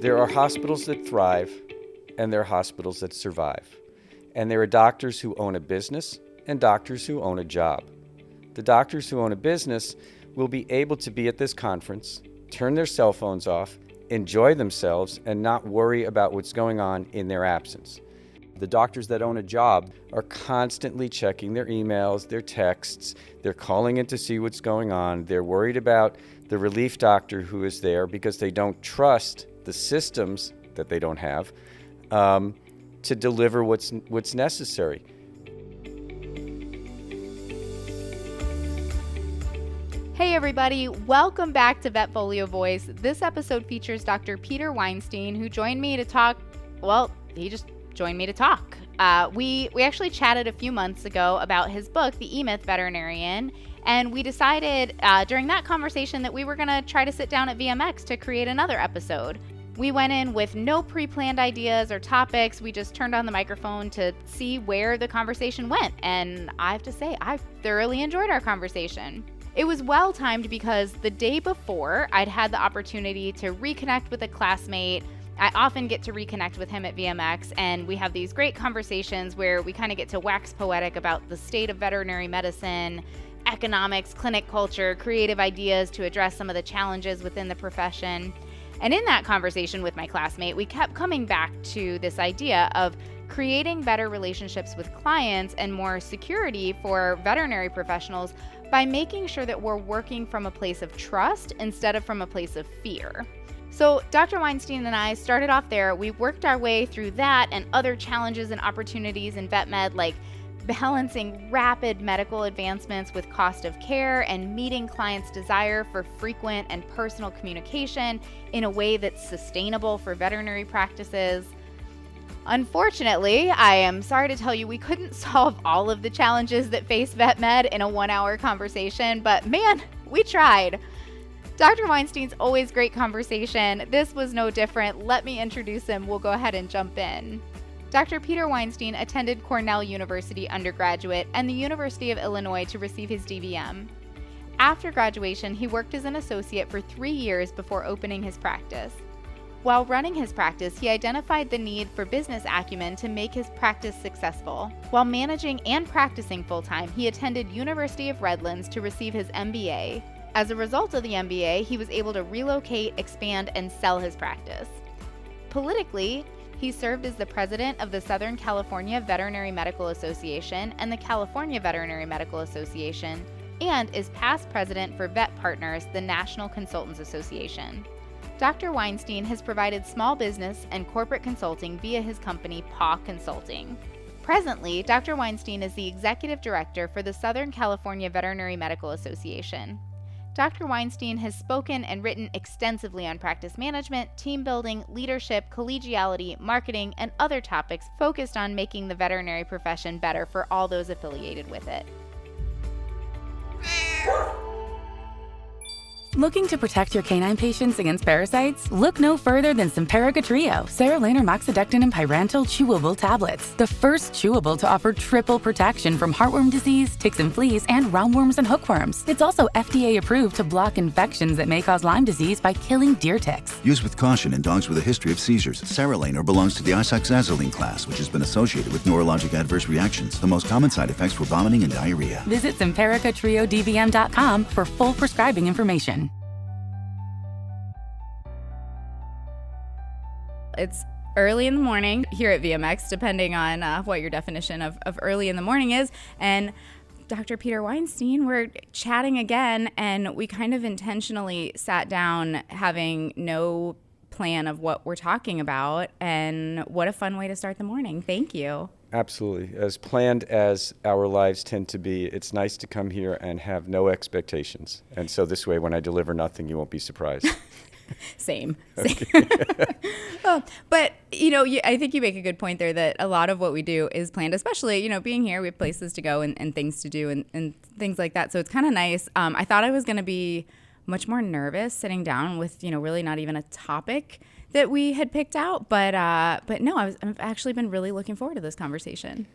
There are hospitals that thrive, and there are hospitals that survive. And there are doctors who own a business and doctors who own a job. The doctors who own a business will be able to be at this conference, turn their cell phones off, enjoy themselves, and not worry about what's going on in their absence. The doctors that own a job are constantly checking their emails, their texts, they're calling in to see what's going on, they're worried about the relief doctor who is there because they don't trust the systems that they don't have to deliver what's necessary. Hey everybody, welcome back to VetFolio Voice. This episode features Dr. Peter Weinstein, who joined me to talk, he just joined me to talk. We actually chatted a few months ago about his book, The E-Myth Veterinarian, and we decided during that conversation that we were going to try to sit down at VMX to create another episode. We went in with no pre-planned ideas or topics. We just turned on the microphone to see where the conversation went, and I have to say, I thoroughly enjoyed our conversation. It was well-timed because the day before, I'd had the opportunity to reconnect with a classmate. I often get to reconnect with him at VMX, and we have these great conversations where we kind of get to wax poetic about the state of veterinary medicine, economics, clinic culture, creative ideas to address some of the challenges within the profession. And in that conversation with my classmate, we kept coming back to this idea of creating better relationships with clients and more security for veterinary professionals by making sure that we're working from a place of trust instead of from a place of fear. So Dr. Weinstein and I started off there. We worked our way through that and other challenges and opportunities in vet med, like balancing rapid medical advancements with cost of care and meeting clients' desire for frequent and personal communication in a way that's sustainable for veterinary practices. Unfortunately, I am sorry to tell you we couldn't solve all of the challenges that face vet med in a 1-hour conversation, but man, we tried. Dr. Weinstein's always great conversation. This was no different. Let me introduce him. We'll go ahead and jump in. Dr. Peter Weinstein attended Cornell University undergraduate and the University of Illinois to receive his DVM. After graduation, he worked as an associate for 3 years before opening his practice. While running his practice, he identified the need for business acumen to make his practice successful. While managing and practicing full-time, he attended University of Redlands to receive his MBA. As a result of the MBA, he was able to relocate, expand, and sell his practice. Politically, he served as the president of the Southern California Veterinary Medical Association and the California Veterinary Medical Association, and is past president for Vet Partners, the National Consultants Association. Dr. Weinstein has provided small business and corporate consulting via his company, PAW Consulting. Presently, Dr. Weinstein is the executive director for the Southern California Veterinary Medical Association. Dr. Weinstein has spoken and written extensively on practice management, team building, leadership, collegiality, marketing, and other topics focused on making the veterinary profession better for all those affiliated with it. Looking to protect your canine patients against parasites? Look no further than Simparica Trio, Serolaner, Moxidectin, and Pyrantel chewable tablets. The first chewable to offer triple protection from heartworm disease, ticks and fleas, and roundworms and hookworms. It's also FDA approved to block infections that may cause Lyme disease by killing deer ticks. Use with caution in dogs with a history of seizures. Serolaner belongs to the isoxazoline class, which has been associated with neurologic adverse reactions. The most common side effects were vomiting and diarrhea. Visit SimparicaTrioDVM.com for full prescribing information. It's early in the morning here at VMX, depending on what your definition of early in the morning is. And Dr. Peter Weinstein, we're chatting again, and we kind of intentionally sat down having no plan of what we're talking about. And what a fun way to start the morning. Thank you. Absolutely. As planned as our lives tend to be, it's nice to come here and have no expectations. And so this way, when I deliver nothing, you won't be surprised. Same. But, I think you make a good point there that a lot of what we do is planned, especially, being here, we have places to go and things to do and things like that. So it's kind of nice. I thought I was going to be much more nervous sitting down with, really not even a topic that we had picked out. But no, I've actually been really looking forward to this conversation.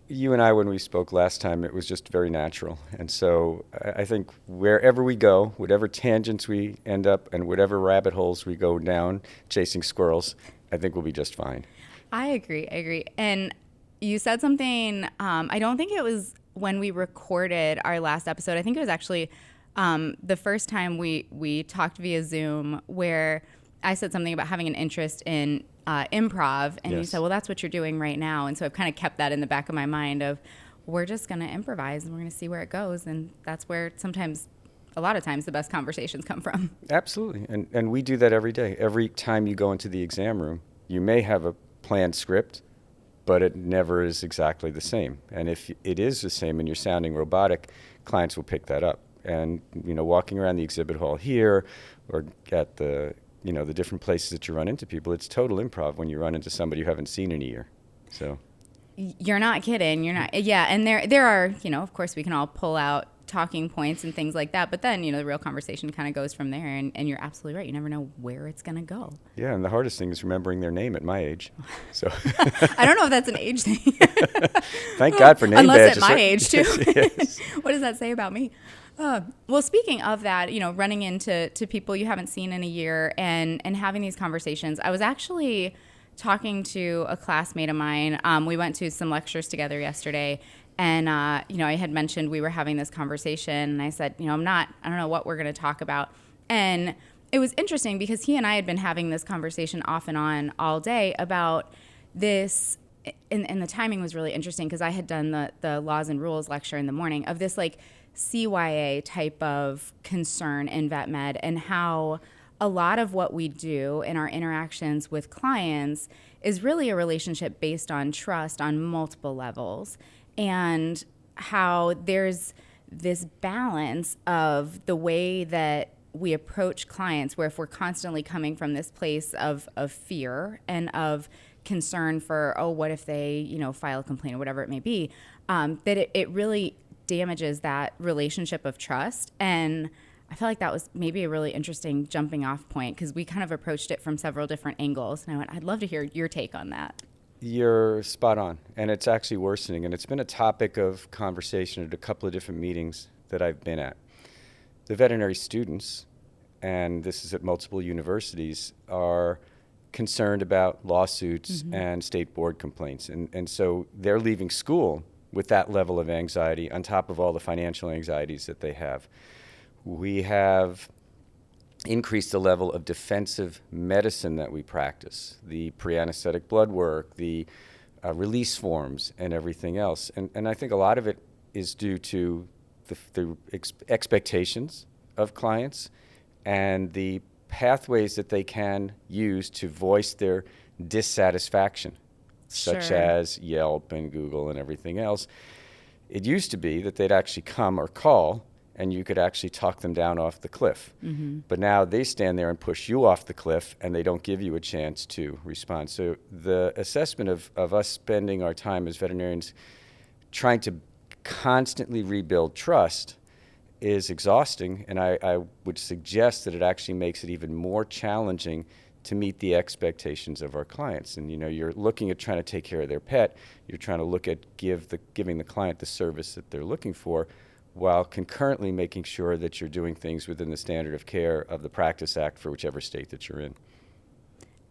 You and I, when we spoke last time, it was just very natural. And so I think wherever we go, whatever tangents we end up and whatever rabbit holes we go down chasing squirrels, I think we'll be just fine. I agree. And you said something, I don't think it was when we recorded our last episode. I think it was actually the first time we talked via Zoom, where I said something about having an interest in improv, and Yes. you said, well, that's what you're doing right now. And so I've kind of kept that in the back of my mind of, we're just going to improvise and we're going to see where it goes. And that's where a lot of times the best conversations come from. Absolutely. And we do that every day. Every time you go into the exam room, you may have a planned script, but it never is exactly the same. And if it is the same and you're sounding robotic, clients will pick that up. And, walking around the exhibit hall here or at the different places that you run into people, it's total improv when you run into somebody you haven't seen in a year. So You're not kidding. You're not. Yeah. And there are, of course we can all pull out talking points and things like that. But then, the real conversation kind of goes from there. And you're absolutely right. You never know where it's going to go. yeah, and the hardest thing is remembering their name at my age. So I don't know if that's an age thing. thank God for name Unless badges. at my age too. Yes. What does that say about me? Well, speaking of that, running into people you haven't seen in a year and having these conversations, I was actually talking to a classmate of mine. We went to some lectures together yesterday, and I had mentioned we were having this conversation, and I said, I don't know what we're going to talk about. And it was interesting because he and I had been having this conversation off and on all day about this, and the timing was really interesting because I had done the laws and rules lecture in the morning of this CYA type of concern in vet med, and how a lot of what we do in our interactions with clients is really a relationship based on trust on multiple levels, and how there's this balance of the way that we approach clients, where if we're constantly coming from this place of fear and of concern for, what if they, file a complaint or whatever it may be, that it really damages that relationship of trust. And I felt like that was maybe a really interesting jumping off point because we kind of approached it from several different angles. And I went, I'd love to hear your take on that. You're spot on, and it's actually worsening, and it's been a topic of conversation at a couple of different meetings that I've been at. The veterinary students, and this is at multiple universities, are concerned about lawsuits and state board complaints, and so they're leaving school with that level of anxiety on top of all the financial anxieties that they have. We have increased the level of defensive medicine that we practice, the pre-anesthetic blood work, the release forms, and everything else. And I think a lot of it is due to the expectations of clients and the pathways that they can use to voice their dissatisfaction, such as Yelp and Google and everything else. It used to be that they'd actually come or call and you could actually talk them down off the cliff. But now they stand there and push you off the cliff, and they don't give you a chance to respond. So the assessment of us spending our time as veterinarians trying to constantly rebuild trust is exhausting, and I would suggest that it actually makes it even more challenging to meet the expectations of our clients. And you're looking at trying to take care of their pet, you're trying to look at giving the client the service that they're looking for, while concurrently making sure that you're doing things within the standard of care of the Practice Act for whichever state that you're in.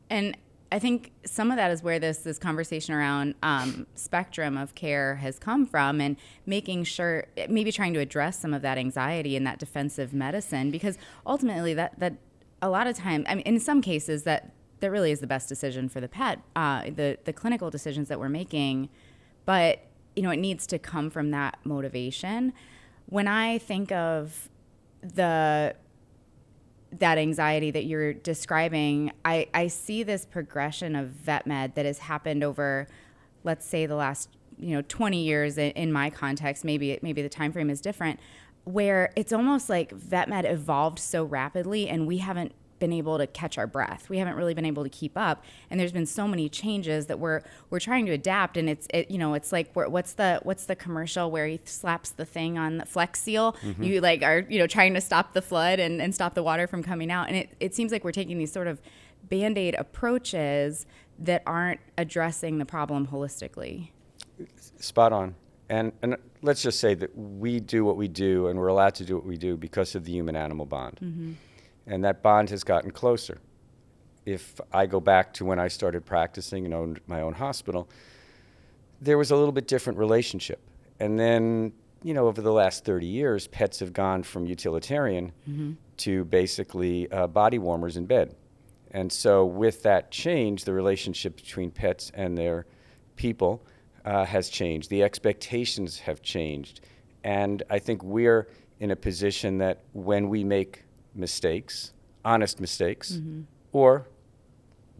And I think some of that is where this conversation around spectrum of care has come from, and making sure, maybe trying to address some of that anxiety and that defensive medicine, because ultimately that a lot of time, I mean, in some cases that really is the best decision for the pet, the clinical decisions that we're making, but it needs to come from that motivation. When I think of that anxiety that you're describing, I see this progression of vet med that has happened over, let's say, the last 20 years in my context. Maybe the time frame is different, where it's almost like vet med evolved so rapidly and we haven't been able to catch our breath. We haven't really been able to keep up, and there's been so many changes that we're trying to adapt. And it's like, what's the commercial where he slaps the thing on the Flex Seal? You are trying to stop the flood and stop the water from coming out. And it seems like we're taking these sort of Band-Aid approaches that aren't addressing the problem holistically. Spot on. And let's just say that we do what we do, and we're allowed to do what we do because of the human-animal bond. Mm-hmm. And that bond has gotten closer. If I go back to when I started practicing and owned my own hospital, there was a little bit different relationship. And then, over the last 30 years, pets have gone from utilitarian to basically body warmers in bed. And so with that change, the relationship between pets and their people has changed. The expectations have changed. And I think we're in a position that when we make mistakes, honest mistakes, or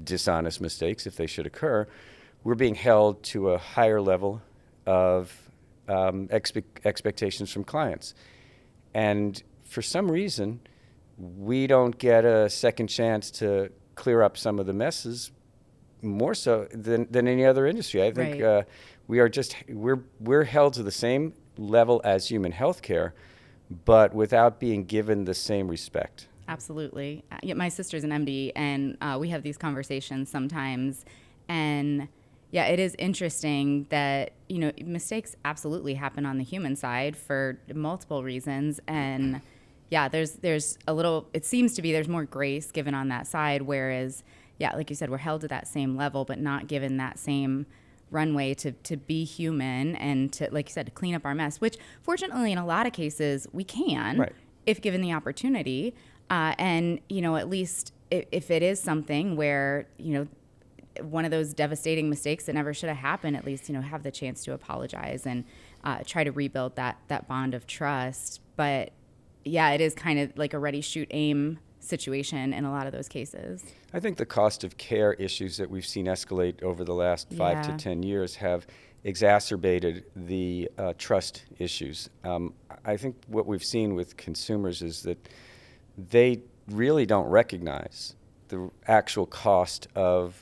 dishonest mistakes, if they should occur, we're being held to a higher level of expectations from clients. And for some reason, we don't get a second chance to clear up some of the messes more so than any other industry. I think we're held to the same level as human healthcare, but without being given the same respect. Absolutely. My sister's an MD, and we have these conversations sometimes. And yeah, it is interesting that, mistakes absolutely happen on the human side for multiple reasons. And yeah, there's a little, it seems to be there's more grace given on that side, whereas, yeah, like you said, we're held to that same level, but not given that same runway to be human and to, like you said, to clean up our mess, which fortunately in a lot of cases we can, if given the opportunity. And, at least if it is something where, one of those devastating mistakes that never should have happened, at least, have the chance to apologize and try to rebuild that bond of trust. But yeah, it is kind of like a ready, shoot, aim situation in a lot of those cases. I think the cost of care issues that we've seen escalate over the last 5 to 10 years have exacerbated the trust issues. I think what we've seen with consumers is that they really don't recognize the actual cost of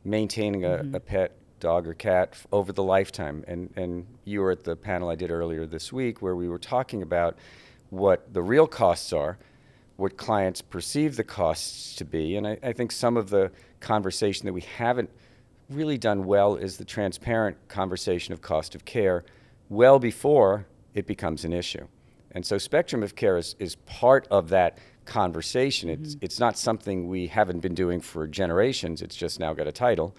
maintaining a pet, dog or cat over the lifetime. And you were at the panel I did earlier this week where we were talking about what the real costs are, what clients perceive the costs to be. And I think some of the conversation that we haven't really done well is the transparent conversation of cost of care well before it becomes an issue. And so spectrum of care is part of that conversation. It's not something we haven't been doing for generations. It's just now got a title.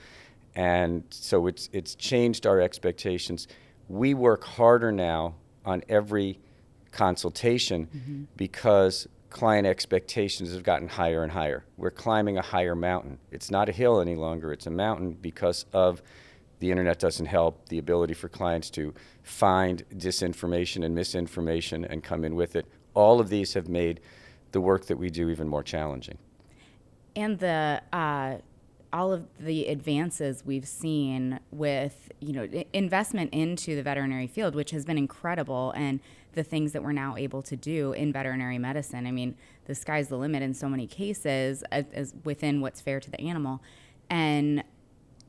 And so it's changed our expectations. We work harder now on every consultation because client expectations have gotten higher and higher. We're climbing a higher mountain. It's not a hill any longer. It's a mountain because of the internet doesn't help, the ability for clients to find disinformation and misinformation and come in with it. All of these have made the work that we do even more challenging. And the all of the advances we've seen with, investment into the veterinary field, which has been incredible, and the things that we're now able to do in veterinary medicine. I mean, the sky's the limit in so many cases as within what's fair to the animal. And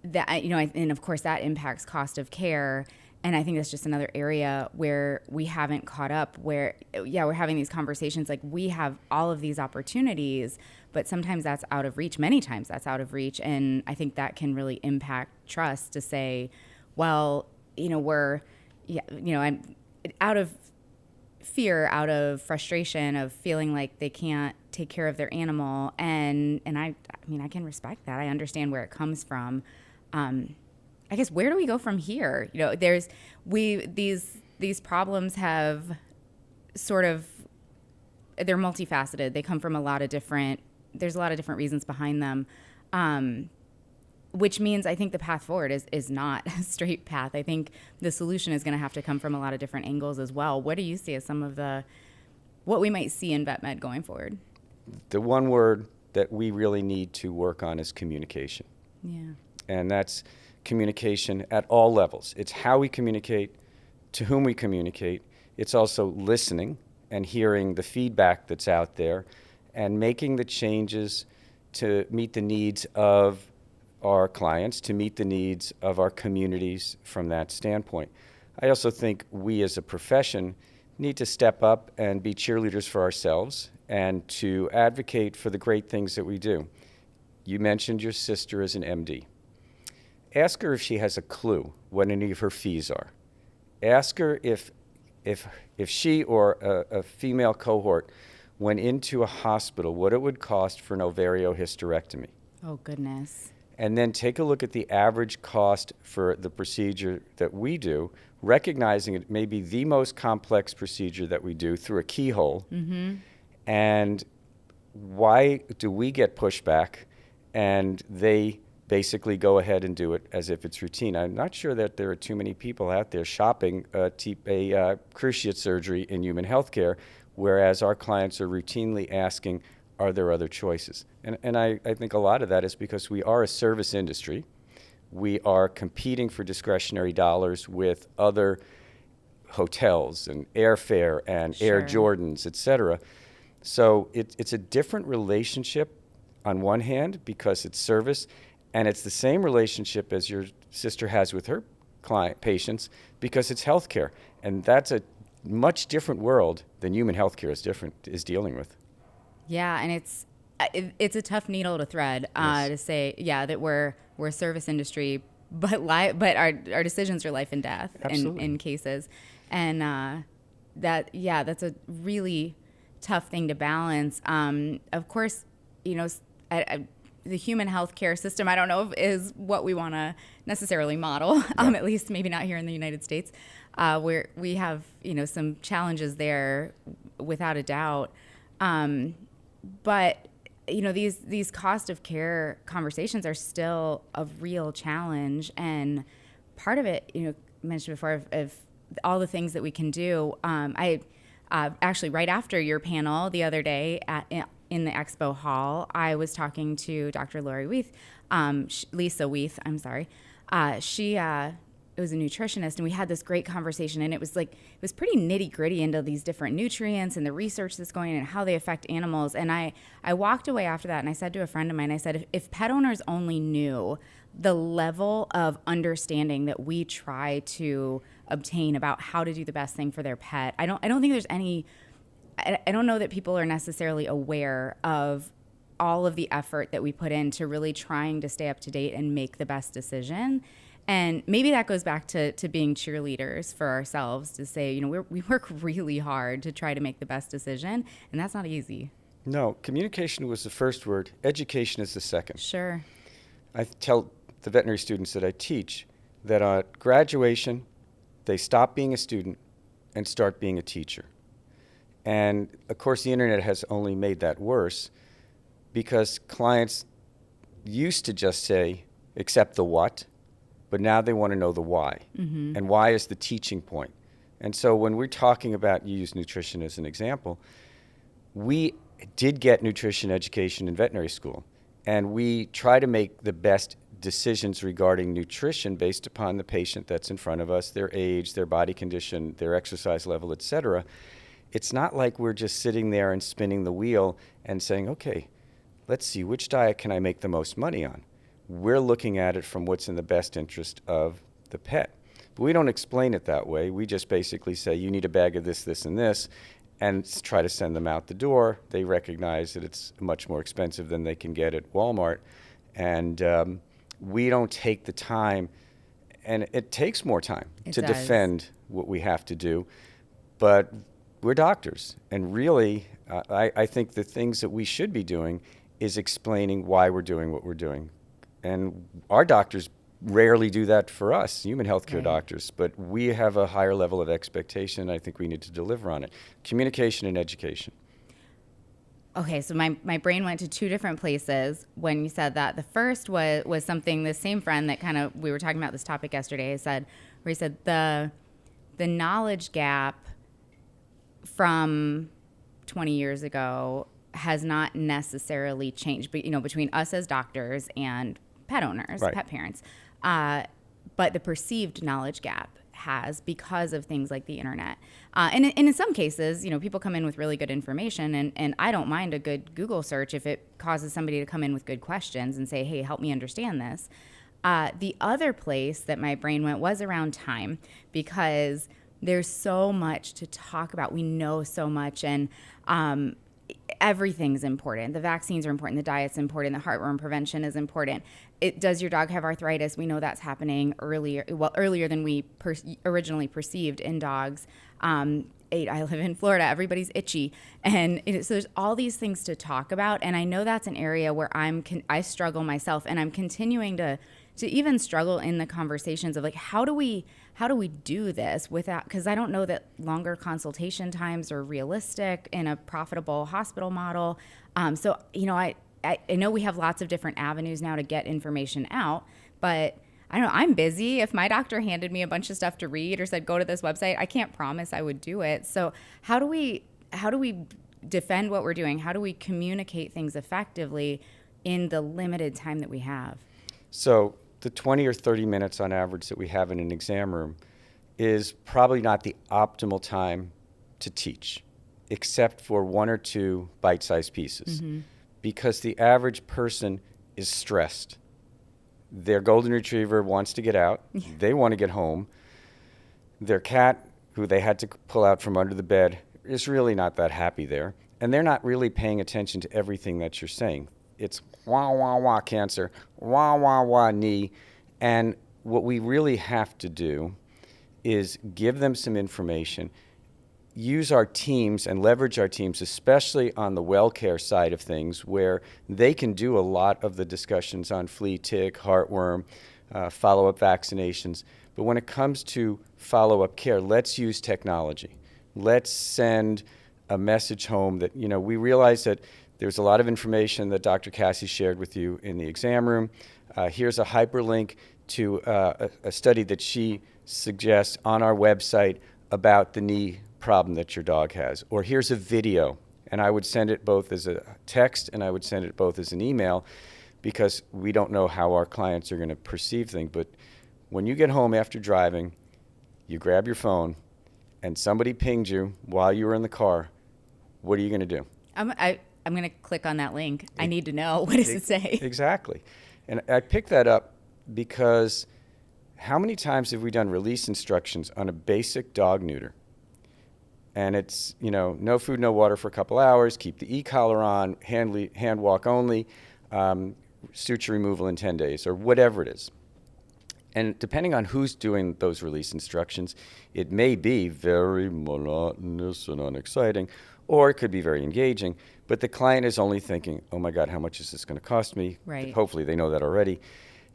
that, and of course that impacts cost of care. And I think that's just another area where we haven't caught up, where, we're having these conversations, like we have all of these opportunities, but sometimes that's out of reach. Many times that's out of reach. And I think that can really impact trust to say, well, I'm out of fear, out of frustration of feeling like they can't take care of their animal. And I can respect that. I understand where it comes from. I guess, where do we go from here? These problems have sort of, they're multifaceted. They come from there's a lot of different reasons behind them. Which means I think the path forward is not a straight path. I think the solution is going to have to come from a lot of different angles as well. What do you see as some of what we might see in vet med going forward? The one word that we really need to work on is communication. Yeah. And that's communication at all levels. It's how we communicate, to whom we communicate. It's also listening and hearing the feedback that's out there and making the changes to meet the needs of our clients, to meet the needs of our communities from that standpoint. I also think we as a profession need to step up and be cheerleaders for ourselves and to advocate for the great things that we do. You mentioned your sister as an MD. ask her if she has a clue what any of her fees are. Ask her if she or a female cohort went into a hospital, what it would cost for an ovariohysterectomy. Oh, goodness. And then take a look at the average cost for the procedure that we do, recognizing it may be the most complex procedure that we do through a keyhole. Mm-hmm. And why do we get pushback and they basically go ahead and do it as if it's routine? I'm not sure that there are too many people out there shopping a cruciate surgery in human healthcare, whereas our clients are routinely asking, are there other choices? And I think a lot of that is because we are a service industry. We are competing for discretionary dollars with other hotels and airfare and Air Jordans, et cetera. So it's a different relationship on one hand because it's service, and it's the same relationship as your sister has with her patients because it's healthcare. And that's a much different world than human healthcare is dealing with. Yeah, and it's a tough needle to thread to say, that we're a service industry, but our decisions are life and death in cases, and that's a really tough thing to balance. Of course, the human healthcare system, I don't know if is what we want to necessarily model, at least maybe not here in the United States, where we have some challenges there without a doubt. But these cost of care conversations are still a real challenge, and part of it, mentioned before, of all the things that we can do. I actually right after your panel the other day in the expo hall, I was talking to Dr. Lori Weith, Lisa Weith. I'm sorry. She was a nutritionist, and we had this great conversation, and it was pretty nitty gritty into these different nutrients and the research that's going on and how they affect animals. And I walked away after that, and I said to a friend of mine, I said, if pet owners only knew the level of understanding that we try to obtain about how to do the best thing for their pet, I don't think there's any. I don't know that people are necessarily aware of all of the effort that we put into really trying to stay up to date and make the best decision. And maybe that goes back to being cheerleaders for ourselves, to say, we work really hard to try to make the best decision, and that's not easy. No, communication was the first word. Education is the second. Sure. I tell the veterinary students that I teach that at graduation, they stop being a student and start being a teacher. And, of course, the internet has only made that worse because clients used to just say, accept the what, but now they want to know the why. Mm-hmm. And why is the teaching point. And so when we're talking about, you use nutrition as an example, we did get nutrition education in veterinary school. And we try to make the best decisions regarding nutrition based upon the patient that's in front of us, their age, their body condition, their exercise level, et cetera. It's not like we're just sitting there and spinning the wheel and saying, okay, let's see, which diet can I make the most money on? We're looking at it from what's in the best interest of the pet. But we don't explain it that way. We just basically say, you need a bag of this, this, and this, and try to send them out the door. They recognize that it's much more expensive than they can get at Walmart. And we don't take the time, and it takes more time to defend what we have to do. But we're doctors, and really, I think the things that we should be doing is explaining why we're doing what we're doing. And our doctors rarely do that for us, human healthcare doctors, but we have a higher level of expectation. I think we need to deliver on it. Communication and education. Okay, so my brain went to two different places when you said that. The first was something the same friend that we were talking about this topic yesterday where he said the knowledge gap from 20 years ago has not necessarily changed, but between us as doctors and pet owners, pet parents, but the perceived knowledge gap has, because of things like the internet. And in some cases, people come in with really good information, and I don't mind a good Google search if it causes somebody to come in with good questions and say, hey, help me understand this. The other place that my brain went was around time, because there's so much to talk about. We know so much, and everything's important. The vaccines are important. The diet's important. The heartworm prevention is important. Does your dog have arthritis? We know that's happening earlier than we originally perceived in dogs. I live in Florida. Everybody's itchy. And so there's all these things to talk about. And I know that's an area where I struggle myself. And I'm continuing to even struggle in the conversations of like, how do we do this without, because I don't know that longer consultation times are realistic in a profitable hospital model. So, I know we have lots of different avenues now to get information out, but I don't know, I'm busy. If my doctor handed me a bunch of stuff to read or said, go to this website, I can't promise I would do it. So how do we defend what we're doing? How do we communicate things effectively in the limited time that we have? So the 20 or 30 minutes on average that we have in an exam room is probably not the optimal time to teach, except for one or two bite-sized pieces, because the average person is stressed. Their golden retriever wants to get out. They want to get home. Their cat, who they had to pull out from under the bed, is really not that happy there. And they're not really paying attention to everything that you're saying. It's wah, wah, wah, cancer, wah, wah, wah, knee. And what we really have to do is give them some information, use our teams and leverage our teams, especially on the well care side of things, where they can do a lot of the discussions on flea, tick, heartworm, follow-up vaccinations. But when it comes to follow-up care, let's use technology. Let's send a message home that, we realize that there's a lot of information that Dr. Cassie shared with you in the exam room. Here's a hyperlink to a study that she suggests on our website about the knee problem that your dog has. Or here's a video, and I would send it both as a text and I would send it both as an email, because we don't know how our clients are going to perceive things. But when you get home after driving, you grab your phone and somebody pinged you while you were in the car, what are you going to do? I'm going to click on that link. I need to know, what does it say? Exactly. And I picked that up because how many times have we done release instructions on a basic dog neuter? And it's, no food, no water for a couple hours, keep the e-collar on, hand walk only, suture removal in 10 days, or whatever it is. And depending on who's doing those release instructions, it may be very monotonous and unexciting, or it could be very engaging, but the client is only thinking, oh my God, how much is this going to cost me? Right. Hopefully they know that already.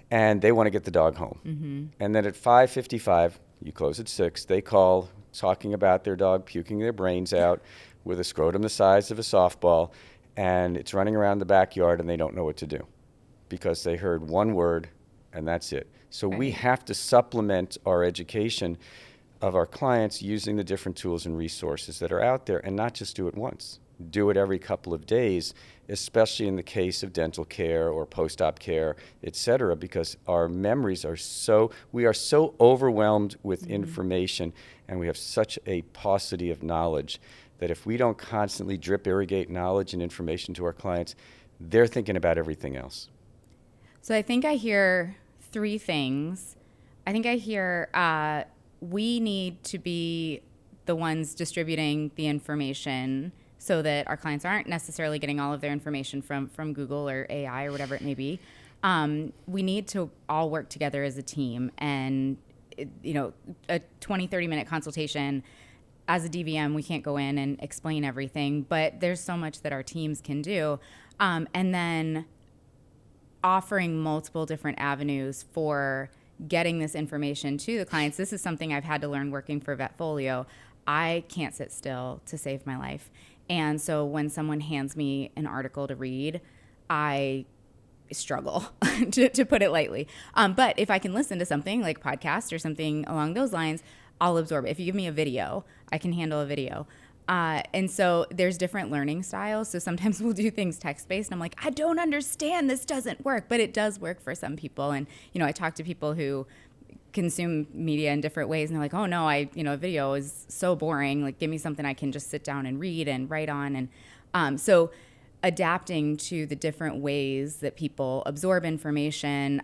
And they want to get the dog home. And then at 5:55, you close at 6, they call talking about their dog puking their brains out with a scrotum the size of a softball, and it's running around the backyard and they don't know what to do because they heard one word and that's it. So we have to supplement our education of our clients using the different tools and resources that are out there, and not just do it once. Do it every couple of days, especially in the case of dental care or post-op care, et cetera, because our memories we are so overwhelmed with information, and we have such a paucity of knowledge that if we don't constantly drip irrigate knowledge and information to our clients, they're thinking about everything else. So I think I hear three things. I think I hear we need to be the ones distributing the information so that our clients aren't necessarily getting all of their information from Google or AI or whatever it may be. We need to all work together as a team, and a 20, 30-minute consultation, as a DVM, we can't go in and explain everything, but there's so much that our teams can do. And then offering multiple different avenues for getting this information to the clients. This is something I've had to learn working for VetFolio. I can't sit still to save my life. And so when someone hands me an article to read, I struggle, to put it lightly. But if I can listen to something like podcast or something along those lines, I'll absorb it. If you give me a video, I can handle a video. And so there's different learning styles. So sometimes we'll do things text-based, and I'm like, I don't understand, this doesn't work, but it does work for some people. And, I talk to people who consume media in different ways, and they're like, oh no, a video is so boring. Like, give me something I can just sit down and read and write on. And so adapting to the different ways that people absorb information,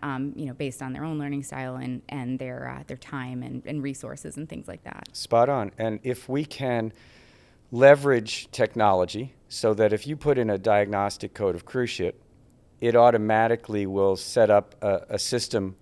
based on their own learning style and their time and resources and things like that. Spot on. And if we can leverage technology so that if you put in a diagnostic code of cruciate, it automatically will set up a system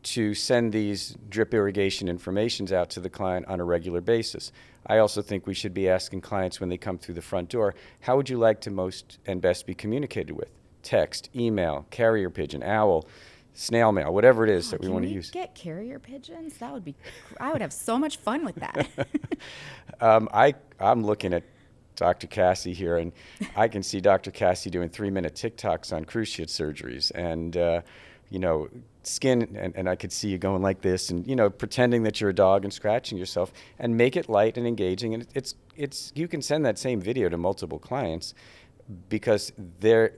to send these drip irrigation informations out to the client on a regular basis. I also think we should be asking clients when they come through the front door, how would you like to most and best be communicated with? Text, email, carrier pigeon, owl, snail mail, whatever it is that we want to use. Can we get carrier pigeons? That would be, I would have so much fun with that. I'm looking at Dr. Cassie here, and I can see Dr. Cassie doing 3-minute TikToks on cruciate surgeries and, skin, and I could see you going like this and, pretending that you're a dog and scratching yourself, and make it light and engaging. And it's you can send that same video to multiple clients because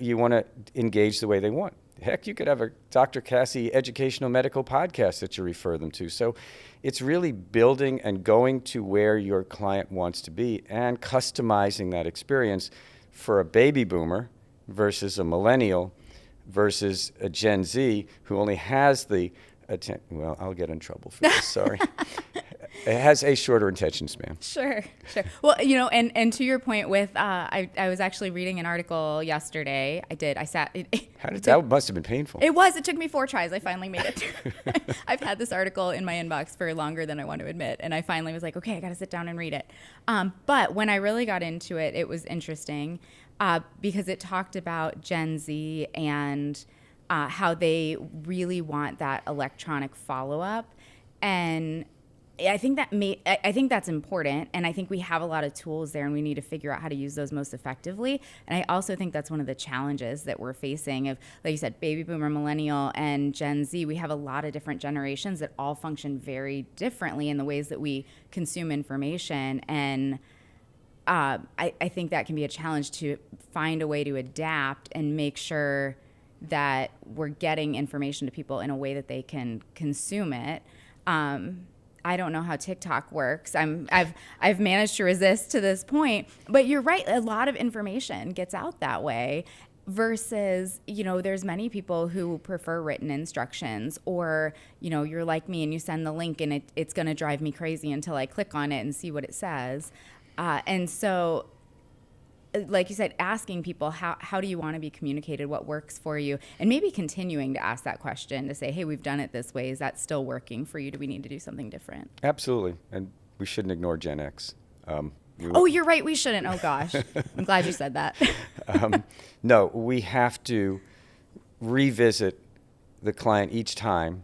you want to engage the way they want. Heck, you could have a Dr. Cassie educational medical podcast that you refer them to. So it's really building and going to where your client wants to be and customizing that experience for a baby boomer versus a millennial versus a Gen Z who only has well, I'll get in trouble for this, sorry. It has a shorter attention span. Sure. Well, and to your point with, I was actually reading an article yesterday. I sat. That must have been painful. It was. It took me 4 tries. I finally made it through. I've had this article in my inbox for longer than I want to admit. And I finally was like, okay, I got to sit down and read it. But when I really got into it, it was interesting because it talked about Gen Z and how they really want that electronic follow-up. And I think that's important, and I think we have a lot of tools there, and we need to figure out how to use those most effectively. And I also think that's one of the challenges that we're facing of, like you said, baby boomer, millennial, and Gen Z. We have a lot of different generations that all function very differently in the ways that we consume information, and I think that can be a challenge to find a way to adapt and make sure that we're getting information to people in a way that they can consume it. I don't know how TikTok works. I've managed to resist to this point, but you're right. A lot of information gets out that way versus, there's many people who prefer written instructions, or, you're like me and you send the link and it's going to drive me crazy until I click on it and see what it says. And so, like you said, asking people, how do you want to be communicated, what works for you, and maybe continuing to ask that question to say, hey, we've done it this way. Is that still working for you? Do we need to do something different? Absolutely. And we shouldn't ignore Gen X. You're right. We shouldn't. Oh, gosh. I'm glad you said that. No, we have to revisit the client each time,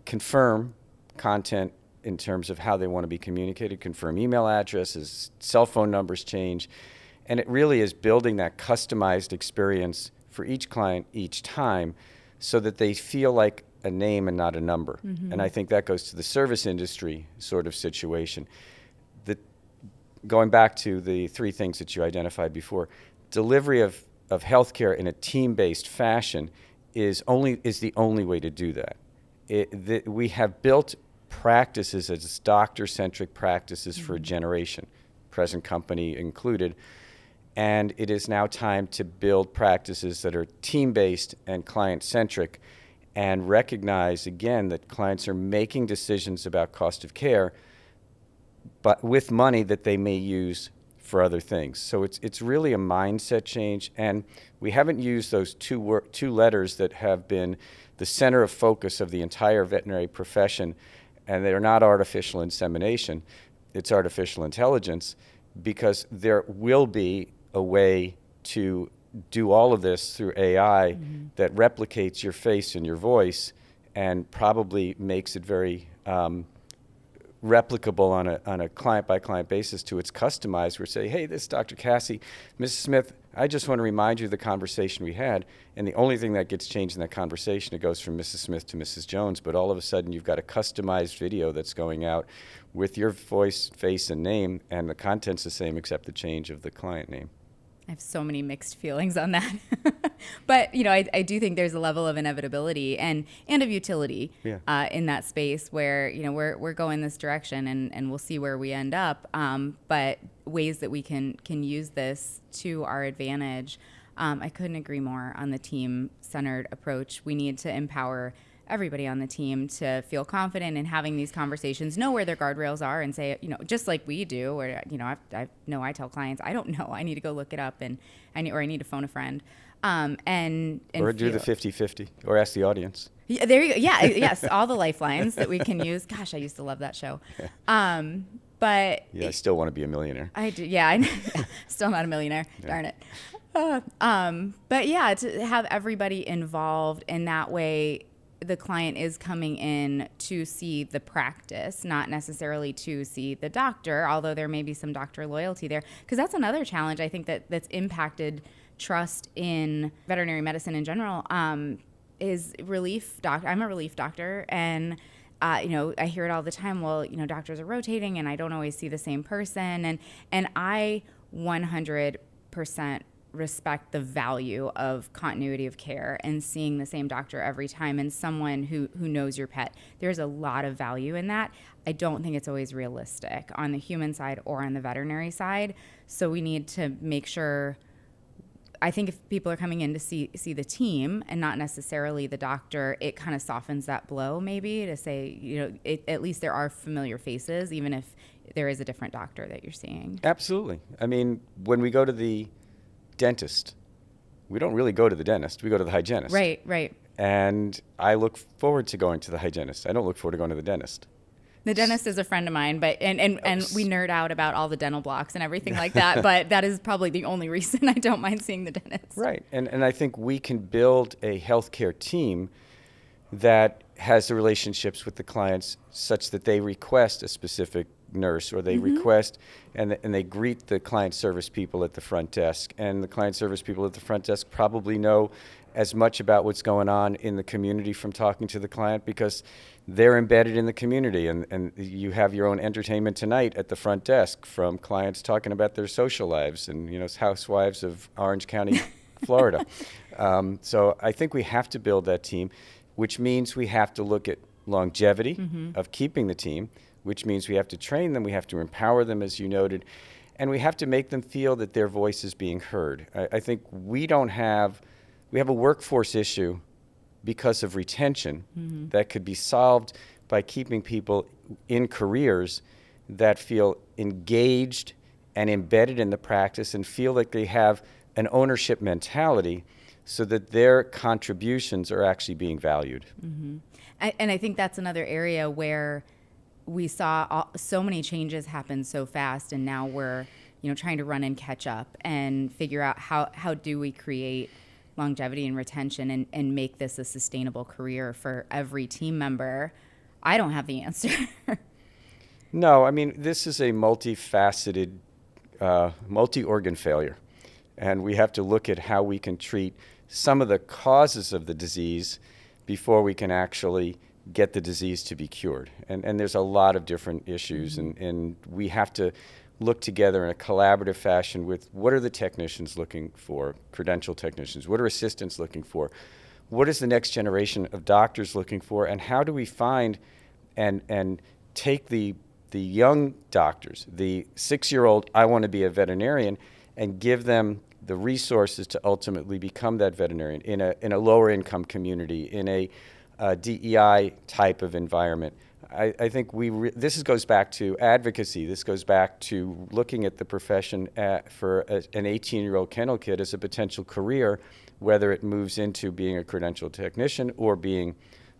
confirm content in terms of how they want to be communicated, confirm email addresses, cell phone numbers change. And it really is building that customized experience for each client each time so that they feel like a name and not a number. Mm-hmm. And I think that goes to the service industry sort of situation. Going back to the 3 things that you identified before, delivery of healthcare in a team-based fashion is the only way to do that. We have built practices as doctor-centric practices for a generation, present company included, and it is now time to build practices that are team-based and client-centric and recognize, again, that clients are making decisions about cost of care, but with money that they may use for other things. So it's really a mindset change, and we haven't used those two letters that have been the center of focus of the entire veterinary profession, and they're not artificial insemination, it's artificial intelligence, because there will be a way to do all of this through AI that replicates your face and your voice and probably makes it very replicable on a client-by-client basis to its customized. Where say, hey, this is Dr. Cassie. Mrs. Smith, I just want to remind you of the conversation we had, and the only thing that gets changed in that conversation, it goes from Mrs. Smith to Mrs. Jones, but all of a sudden you've got a customized video that's going out with your voice, face, and name, and the content's the same except the change of the client name. I have so many mixed feelings on that. But, I do think there's a level of inevitability and of utility in that space where, we're going this direction and we'll see where we end up. But ways that we can use this to our advantage. I couldn't agree more on the team-centered approach. We need to empower everybody on the team to feel confident in having these conversations, know where their guardrails are, and say, just like we do, where, I tell clients, I don't know, I need to go look it up, or I need to phone a friend. And or do the 50-50, or ask the audience. Yeah, there you go. Yeah, yes, all the lifelines that we can use. Gosh, I used to love that show. But yeah, I still want to be a millionaire. I do. Yeah, I'm still not a millionaire. Yeah. Darn it. But yeah, to have everybody involved in that way, the client is coming in to see the practice, not necessarily to see the doctor, although there may be some doctor loyalty there. Because that's another challenge I think that's impacted trust in veterinary medicine in general, is relief doctor. I'm a relief doctor, and I hear it all the time. Well, doctors are rotating, and I don't always see the same person, and I 100% respect the value of continuity of care and seeing the same doctor every time, and someone who knows your pet. There's a lot of value in that. I don't think it's always realistic on the human side or on the veterinary side. So we need to make sure. I think if people are coming in to see the team and not necessarily the doctor, it kind of softens that blow, maybe, to say, at least there are familiar faces, even if there is a different doctor that you're seeing. Absolutely. I mean, when we go to the dentist, we don't really go to the dentist. We go to the hygienist. Right. And I look forward to going to the hygienist. I don't look forward to going to the dentist. The dentist is a friend of mine, but and we nerd out about all the dental blocks and everything like that, but that is probably the only reason I don't mind seeing the dentist. Right. And I think we can build a healthcare team that has the relationships with the clients such that they request a specific nurse, or they request and they greet the client service people at the front desk. And the client service people at the front desk probably know as much about what's going on in the community from talking to the client, because they're embedded in the community, and you have your own entertainment tonight at the front desk from clients talking about their social lives and housewives of Orange County, Florida. So I think we have to build that team, which means we have to look at longevity of keeping the team, which means we have to train them, we have to empower them, as you noted, and we have to make them feel that their voice is being heard. I think we have a workforce issue because of retention that could be solved by keeping people in careers that feel engaged and embedded in the practice and feel like they have an ownership mentality, so that their contributions are actually being valued. And I think that's another area where we saw so many changes happen so fast, and now we're trying to run and catch up and figure out how do we create longevity and retention and make this a sustainable career for every team member. I don't have the answer. No, I mean, this is a multifaceted, multi-organ failure. And we have to look at how we can treat some of the causes of the disease before we can actually get the disease to be cured. And there's a lot of different issues, and we have to look together in a collaborative fashion with what are the technicians looking for, credentialed technicians, what are assistants looking for, what is the next generation of doctors looking for, and how do we find and take the young doctors, the 6-year-old, I want to be a veterinarian, and give them the resources to ultimately become that veterinarian in a lower income community, in a DEI type of environment. I think this goes back to advocacy. This goes back to looking at the profession for an 18-year-old kennel kid as a potential career, whether it moves into being a credentialed technician or being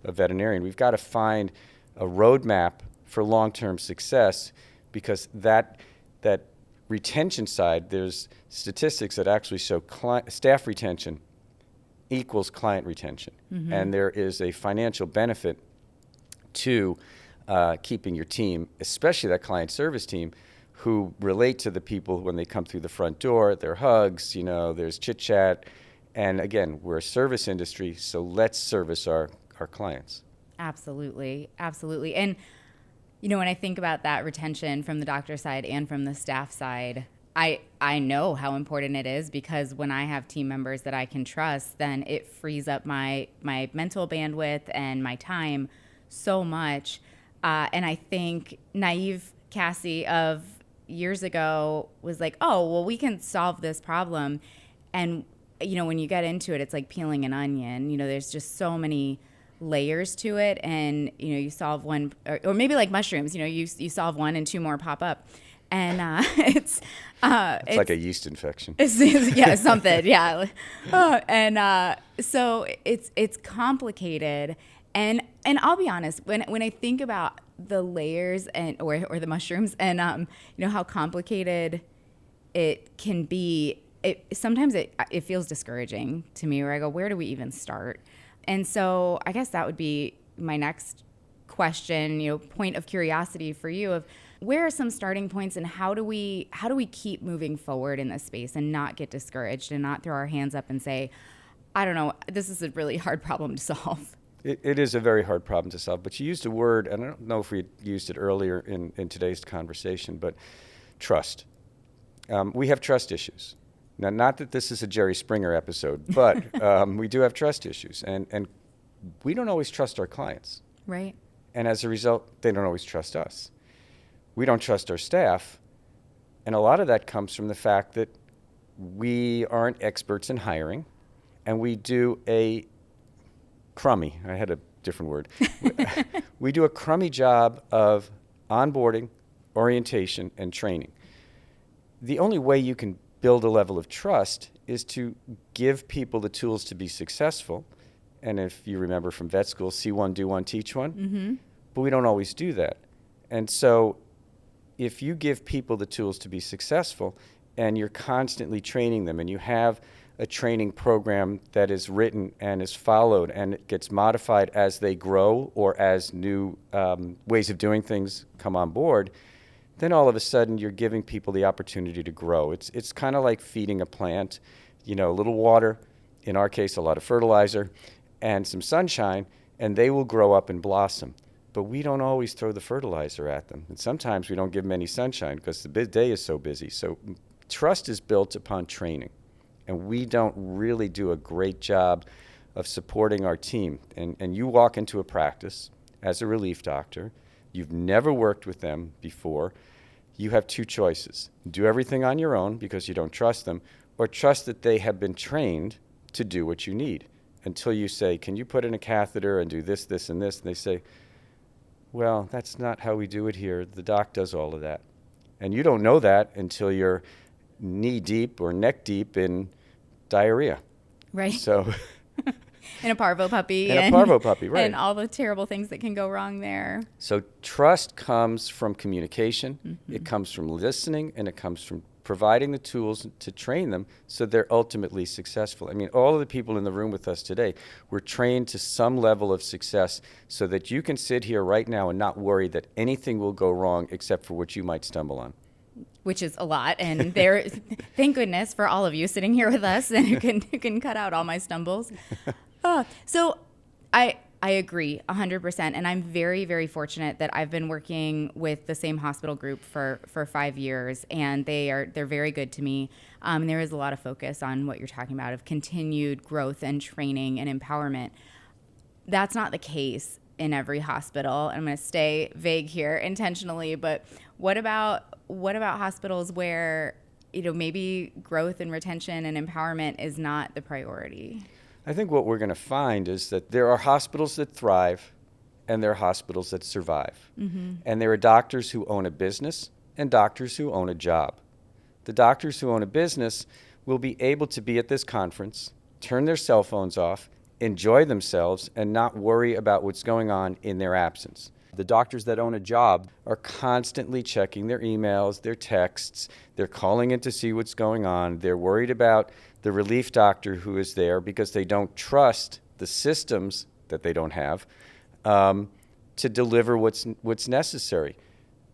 a veterinarian. We've got to find a roadmap for long-term success, because that retention side, there's statistics that actually show staff retention equals client retention. And there is a financial benefit to keeping your team, especially that client service team, who relate to the people when they come through the front door, their hugs, there's chit chat. And again, we're a service industry, so let's service our clients. Absolutely. And, when I think about that retention from the doctor side and from the staff side, I know how important it is, because when I have team members that I can trust, then it frees up my mental bandwidth and my time so much. And I think naive Cassie of years ago was like, oh, well, we can solve this problem. And, when you get into it, it's like peeling an onion. There's just so many layers to it, and you solve one, or maybe like mushrooms, you solve one and two more pop up, and it's like a yeast infection. Yeah, something, yeah. So it's complicated, and I'll be honest, when I think about the layers and or the mushrooms, and how complicated it can be, sometimes it feels discouraging to me, where I go, where do we even start? And so I guess that would be my next question, point of curiosity for you, of where are some starting points, and how do we keep moving forward in this space and not get discouraged and not throw our hands up and say, I don't know, this is a really hard problem to solve. It is a very hard problem to solve, but you used a word, and I don't know if we used it earlier in today's conversation, but trust. We have trust issues. Now, not that this is a Jerry Springer episode, but we do have trust issues, and we don't always trust our clients. Right. And as a result, they don't always trust us. We don't trust our staff, and a lot of that comes from the fact that we aren't experts in hiring, and we do a crummy, I had a different word, we do a crummy job of onboarding, orientation, and training. The only way you can build a level of trust is to give people the tools to be successful. And if you remember from vet school, see one, do one, teach one. Mm-hmm. But we don't always do that. And so if you give people the tools to be successful and you're constantly training them, and you have a training program that is written and is followed and it gets modified as they grow or as new ways of doing things come on board, then all of a sudden you're giving people the opportunity to grow. It's kind of like feeding a plant, a little water, in our case a lot of fertilizer, and some sunshine, and they will grow up and blossom. But we don't always throw the fertilizer at them. And sometimes we don't give them any sunshine because the day is so busy. So trust is built upon training. And we don't really do a great job of supporting our team. And you walk into a practice as a relief doctor, you've never worked with them before, you have two choices. Do everything on your own because you don't trust them, or trust that they have been trained to do what you need. Until you say, can you put in a catheter and do this, this, and this? And they say, well, that's not how we do it here. The doc does all of that. And you don't know that until you're knee deep or neck deep in diarrhea. Right. So and a parvo puppy. And a parvo puppy, right. And all the terrible things that can go wrong there. So trust comes from communication. Mm-hmm. It comes from listening, and it comes from providing the tools to train them so they're ultimately successful. I mean, all of the people in the room with us today were trained to some level of success so that you can sit here right now and not worry that anything will go wrong except for what you might stumble on. Which is a lot, and there, thank goodness for all of you sitting here with us and who can cut out all my stumbles. So I agree 100%, and I'm very, very fortunate that I've been working with the same hospital group for 5 years, and they're very good to me. There is a lot of focus on what you're talking about of continued growth and training and empowerment. That's not the case in every hospital. I'm going to stay vague here intentionally, but what about hospitals where maybe growth and retention and empowerment is not the priority? I think what we're going to find is that there are hospitals that thrive and there are hospitals that survive. Mm-hmm. And there are doctors who own a business and doctors who own a job. The doctors who own a business will be able to be at this conference, turn their cell phones off, enjoy themselves, and not worry about what's going on in their absence. The doctors that own a job are constantly checking their emails, their texts, they're calling in to see what's going on, they're worried about the relief doctor who is there because they don't trust the systems that they don't have to deliver what's necessary.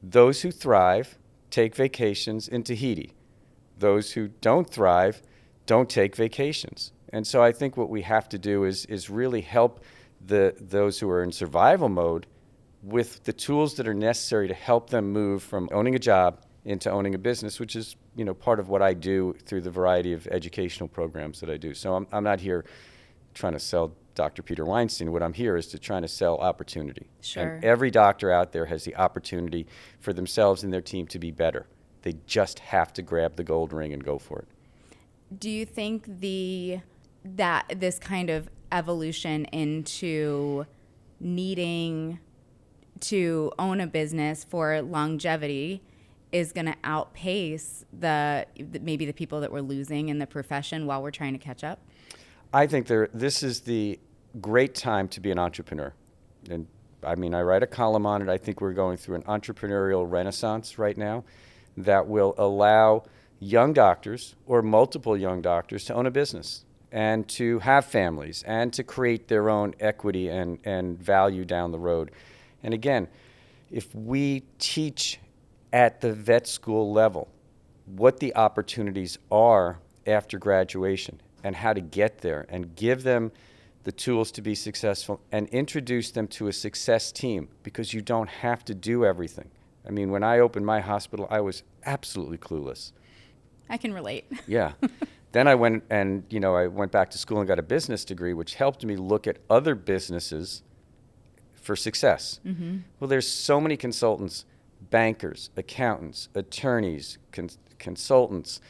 Those who thrive take vacations in Tahiti. Those who don't thrive don't take vacations. And so I think what we have to do is really help those who are in survival mode with the tools that are necessary to help them move from owning a job into owning a business, which is part of what I do through the variety of educational programs that I do. So I'm not here trying to sell Dr. Peter Weinstein. What I'm here is to trying to sell opportunity. Sure. And every doctor out there has the opportunity for themselves and their team to be better. They just have to grab the gold ring and go for it. Do you think that this kind of evolution into needing to own a business for longevity is going to outpace maybe the people that we're losing in the profession while we're trying to catch up? I think this is the great time to be an entrepreneur. And I mean, I write a column on it. I think we're going through an entrepreneurial renaissance right now that will allow young doctors or multiple young doctors to own a business and to have families and to create their own equity and value down the road. And again, if we teach at the vet school level what the opportunities are after graduation and how to get there and give them the tools to be successful and introduce them to a success team, because you don't have to do everything. I mean, when I opened my hospital, I was absolutely clueless. I can relate. Yeah. Then I went and, I went back to school and got a business degree, which helped me look at other businesses for success. Mm-hmm. Well, there's so many consultants, bankers, accountants, attorneys, consultants,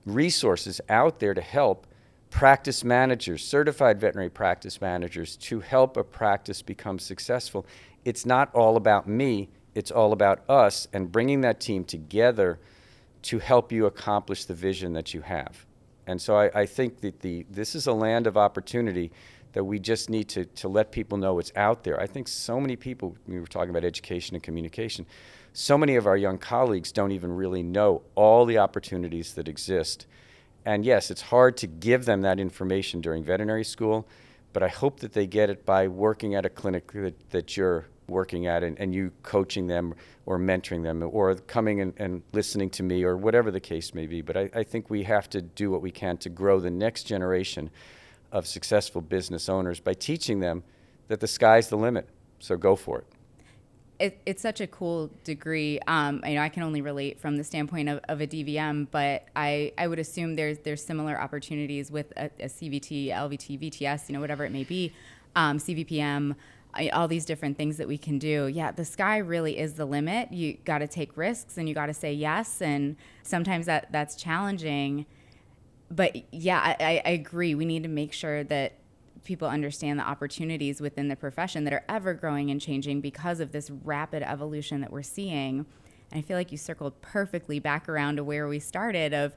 resources out there to help practice managers, certified veterinary practice managers, to help a practice become successful. It's not all about me. It's all about us and bringing that team together to help you accomplish the vision that you have. And so I think that this is a land of opportunity that we just need to let people know it's out there. I think so many people, we were talking about education and communication, so many of our young colleagues don't even really know all the opportunities that exist. And yes, it's hard to give them that information during veterinary school, but I hope that they get it by working at a clinic that you're working at and you coaching them or mentoring them or coming and listening to me or whatever the case may be. But I think we have to do what we can to grow the next generation of successful business owners by teaching them that the sky's the limit. So go for it. It's such a cool degree. I can only relate from the standpoint of a DVM, but I would assume there's similar opportunities with a CVT, LVT, VTS, whatever it may be, CVPM, all these different things that we can do. Yeah, the sky really is the limit. You got to take risks and you got to say yes, and sometimes that's challenging. But yeah, I agree. We need to make sure that people understand the opportunities within the profession that are ever growing and changing because of this rapid evolution that we're seeing. And I feel like you circled perfectly back around to where we started of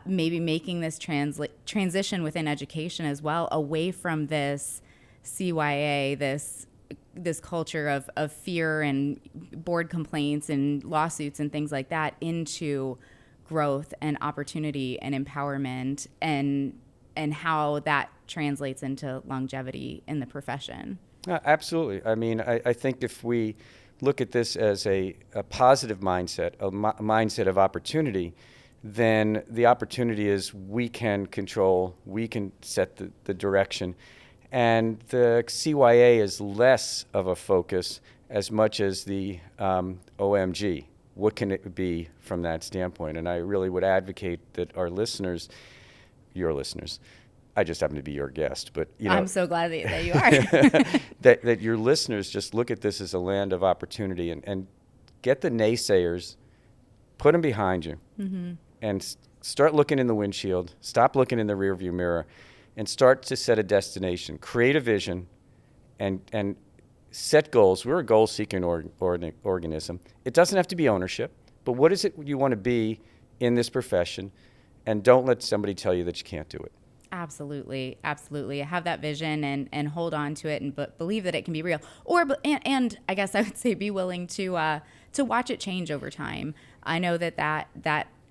maybe making this transition within education as well, away from this CYA, this culture of fear and board complaints and lawsuits and things like that, into growth and opportunity and empowerment and how that translates into longevity in the profession. Absolutely. I mean, I think if we look at this as a positive mindset, a mindset of opportunity, then the opportunity is we can control, we can set the direction. And the CYA is less of a focus as much as the OMG. What can it be from that standpoint? And I really would advocate that our listeners, your listeners, I just happen to be your guest, but I'm so glad that you are. that your listeners just look at this as a land of opportunity and get the naysayers, put them behind you, mm-hmm. and start looking in the windshield, stop looking in the rearview mirror, and start to set a destination, create a vision, and set goals. We're a goal-seeking organism. It doesn't have to be ownership, but what is it you want to be in this profession? And don't let somebody tell you that you can't do it. Absolutely. Absolutely. Have that vision and hold on to it and believe that it can be real. And I guess I would say be willing to watch it change over time. I know that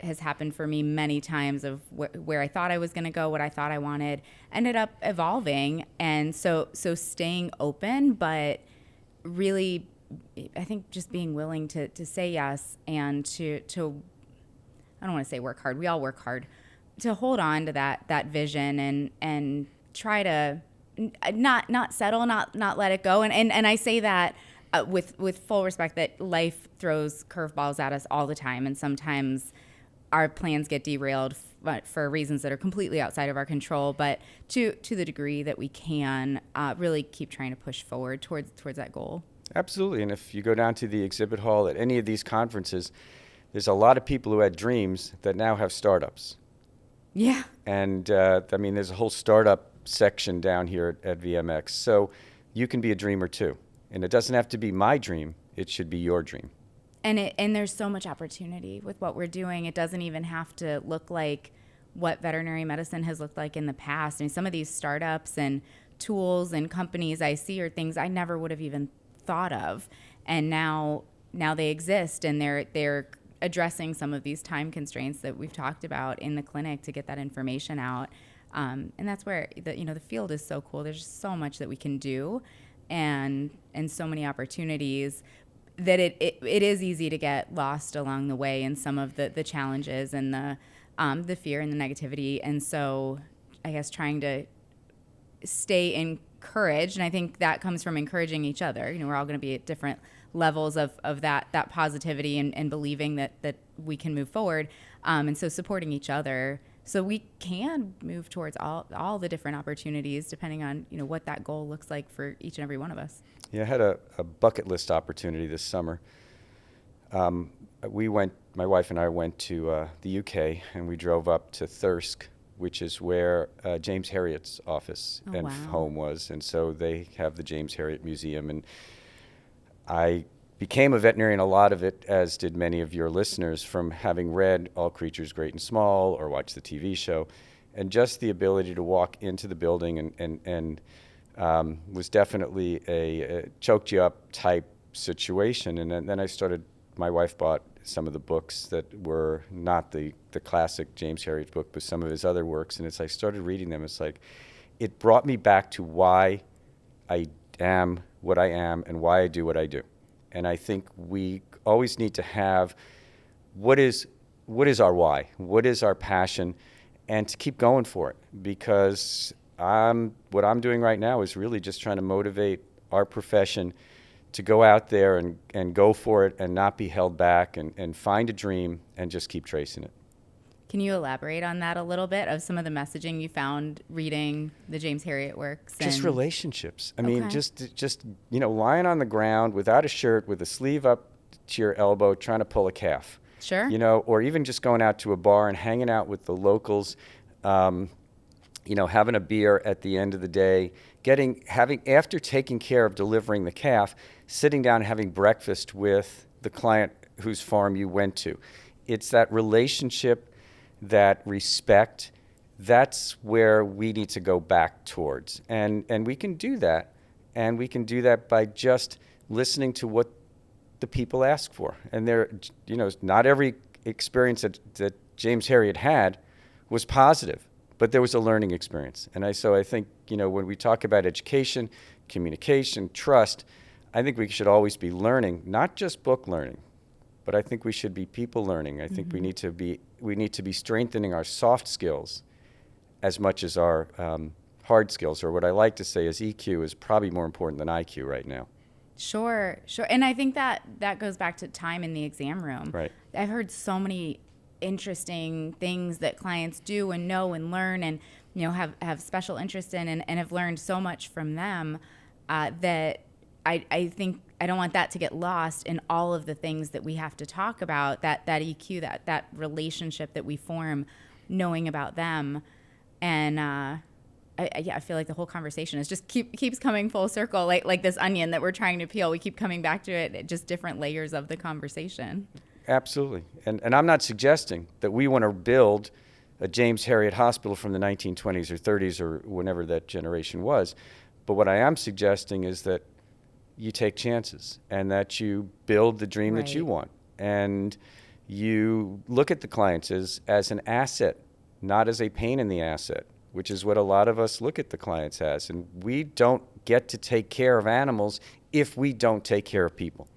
has happened for me many times of where I thought I was going to go, what I thought I wanted, ended up evolving. And so staying open, but really, I think just being willing to say yes and to I don't want to say work hard. We all work hard. To hold on to that vision and try to not settle, not let it go. And I say that with full respect that life throws curveballs at us all the time, and sometimes our plans get derailed for reasons that are completely outside of our control. But to the degree that we can, really keep trying to push forward towards that goal. Absolutely. And if you go down to the exhibit hall at any of these conferences, there's a lot of people who had dreams that now have startups. Yeah. And, there's a whole startup section down here at VMX. So you can be a dreamer too. And it doesn't have to be my dream. It should be your dream. And there's so much opportunity with what we're doing. It doesn't even have to look like what veterinary medicine has looked like in the past. I mean, some of these startups and tools and companies I see are things I never would have even thought of. And now they exist, and they're addressing some of these time constraints that we've talked about in the clinic to get that information out. And that's where the field is so cool. There's just so much that we can do, and so many opportunities that it is easy to get lost along the way in some of the challenges and the fear and the negativity. And so I guess trying to stay encouraged, and I think that comes from encouraging each other. We're all going to be at different levels of that positivity and believing that we can move forward. And so supporting each other so we can move towards all the different opportunities depending on, what that goal looks like for each and every one of us. Yeah, I had a bucket list opportunity this summer. My wife and I went to the UK, and we drove up to Thirsk, which is where James Herriot's office and home was. And so they have the James Herriot Museum. And I became a veterinarian, a lot of it, as did many of your listeners, from having read All Creatures Great and Small or watched the TV show. And just the ability to walk into the building and was definitely a choked you up type situation. And then my wife bought some of the books that were not the classic James Herriot book, but some of his other works. And as I started reading them, it's like, it brought me back to why I am what I am and why I do what I do. And I think we always need to have what is our why, what is our passion, and to keep going for it. Because what I'm doing right now is really just trying to motivate our profession to go out there and go for it and not be held back and find a dream and just keep tracing it. Can you elaborate on that a little bit of some of the messaging you found reading the James Herriot works? Just relationships. I mean, just lying on the ground without a shirt, with a sleeve up to your elbow, trying to pull a calf. Sure. Or even just going out to a bar and hanging out with the locals, having a beer at the end of the day, after taking care of delivering the calf, sitting down and having breakfast with the client whose farm you went to. It's that relationship, that respect. That's where we need to go back towards. And we can do that. And we can do that by just listening to what the people ask for. And not every experience that James Herriot had was positive, but there was a learning experience. And so I think, when we talk about education, communication, trust, I think we should always be learning, not just book learning, but I think we should be people learning. I think we need to be strengthening our soft skills as much as our hard skills, or what I like to say is EQ is probably more important than IQ right now. Sure. And I think that goes back to time in the exam room. Right. I've heard so many interesting things that clients do and know and learn and have special interest in and have learned so much from them that I think I don't want that to get lost in all of the things that we have to talk about, that EQ, that relationship that we form, knowing about them. And I feel like the whole conversation is just keeps coming full circle, like this onion that we're trying to peel. We keep coming back to it, just different layers of the conversation. Absolutely. And I'm not suggesting that we want to build a James Herriot hospital from the 1920s or 30s or whenever that generation was. But what I am suggesting is that you take chances and that you build the dream that you want. And you look at the clients as an asset, not as a pain in the asset, which is what a lot of us look at the clients as. And we don't get to take care of animals if we don't take care of people.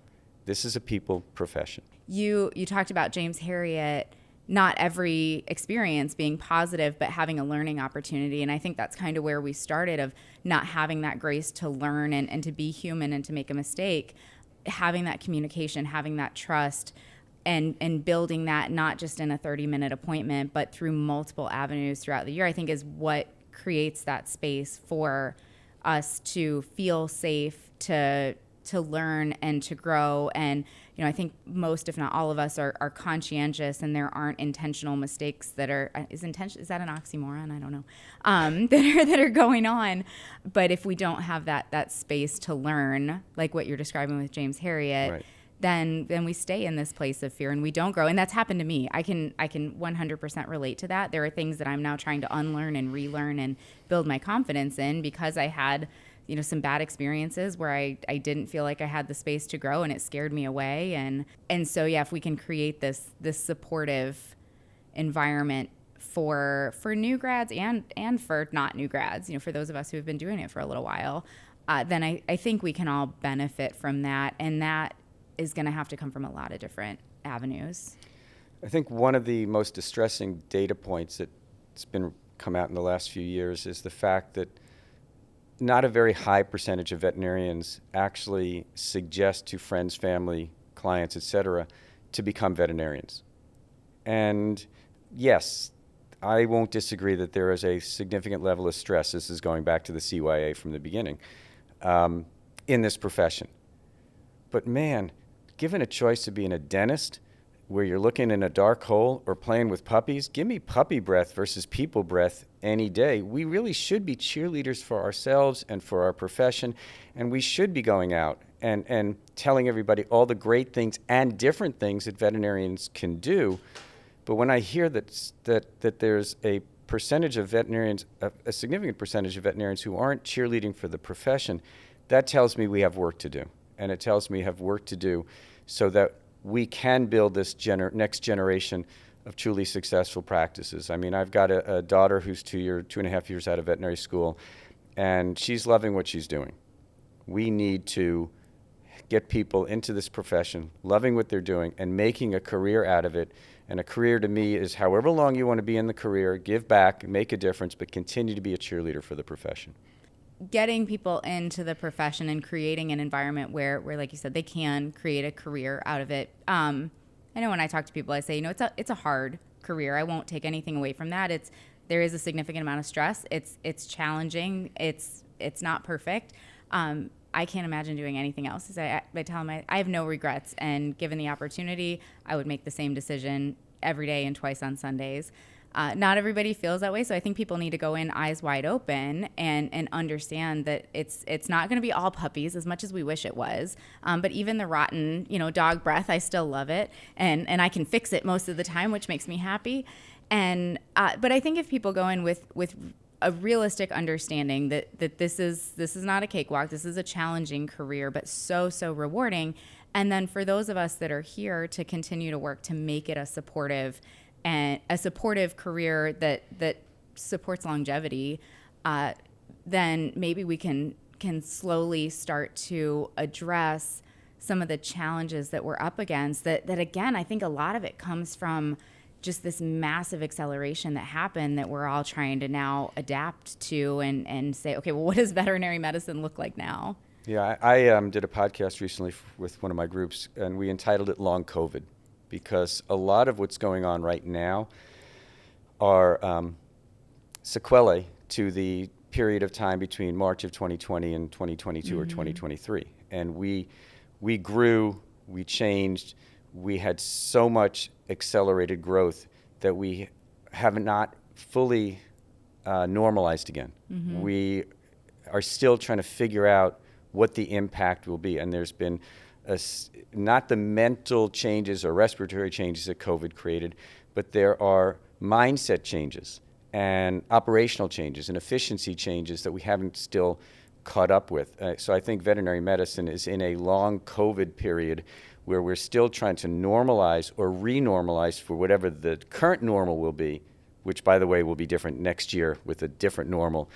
This is a people profession. You talked about James Herriot, not every experience being positive, but having a learning opportunity. And I think that's kind of where we started, of not having that grace to learn and to be human and to make a mistake, having that communication, having that trust, and building that not just in a 30-minute appointment, but through multiple avenues throughout the year, I think is what creates that space for us to feel safe, to learn and to grow. And I think most, if not all of us, are conscientious, and there aren't intentional mistakes that are, is that an oxymoron? I don't know, that are going on. But if we don't have that space to learn, like what you're describing with James Harriet, Right. then we stay in this place of fear and we don't grow. And that's happened to me. I can 100% relate to that. There are things that I'm now trying to unlearn and relearn and build my confidence in, because I had some bad experiences where I didn't feel like I had the space to grow, and it scared me away. And so, yeah, if we can create this supportive environment for new grads and for not new grads, for those of us who have been doing it for a little while, then I think we can all benefit from that. And that is going to have to come from a lot of different avenues. I think one of the most distressing data points that's been come out in the last few years is the fact that not a very high percentage of veterinarians actually suggest to friends, family, clients, etc., to become veterinarians. And yes, I won't disagree that there is a significant level of stress. This is going back to the CYA from the beginning, in this profession. But man, given a choice to being a dentist, where you're looking in a dark hole, or playing with puppies, give me puppy breath versus people breath any day. We really should be cheerleaders for ourselves and for our profession, and we should be going out and telling everybody all the great things and different things that veterinarians can do. But when I hear that there's a percentage of veterinarians, a significant percentage of veterinarians who aren't cheerleading for the profession, that tells me we have work to do. And it tells me we have work to do so that we can build this next generation of truly successful practices. I mean, I've got a daughter who's 2.5 years out of veterinary school, and she's loving what she's doing. We need to get people into this profession, loving what they're doing, and making a career out of it. And a career to me is however long you want to be in the career, give back, make a difference, but continue to be a cheerleader for the profession. Getting people into the profession and creating an environment where, like you said, they can create a career out of it. I know when I talk to people, I say, it's a hard career. I won't take anything away from that. There is a significant amount of stress. It's challenging. It's not perfect. I can't imagine doing anything else. I tell them I have no regrets, and given the opportunity, I would make the same decision every day and twice on Sundays. Not everybody feels that way, so I think people need to go in eyes wide open and understand that it's not going to be all puppies, as much as we wish it was. But even the rotten, dog breath, I still love it, and I can fix it most of the time, which makes me happy. And but I think if people go in with a realistic understanding that this is not a cakewalk, this is a challenging career, but so rewarding. And then for those of us that are here to continue to work to make it a supportive career that supports longevity, then maybe we can slowly start to address some of the challenges that we're up against. That again, I think a lot of it comes from just this massive acceleration that happened that we're all trying to now adapt to and say, okay, well, what does veterinary medicine look like now? Yeah, I did a podcast recently with one of my groups, and we entitled it Long COVID, because a lot of what's going on right now are sequelae to the period of time between March of 2020 and 2022 or 2023. And we grew, we changed, we had so much accelerated growth that we have not fully normalized again. We are still trying to figure out what the impact will be. And there's been not the mental changes or respiratory changes that COVID created, but there are mindset changes and operational changes and efficiency changes that we haven't still caught up with. So I think veterinary medicine is in a long COVID period where we're still trying to normalize or re-normalize for whatever the current normal will be, which, by the way, will be different next year with a different normal.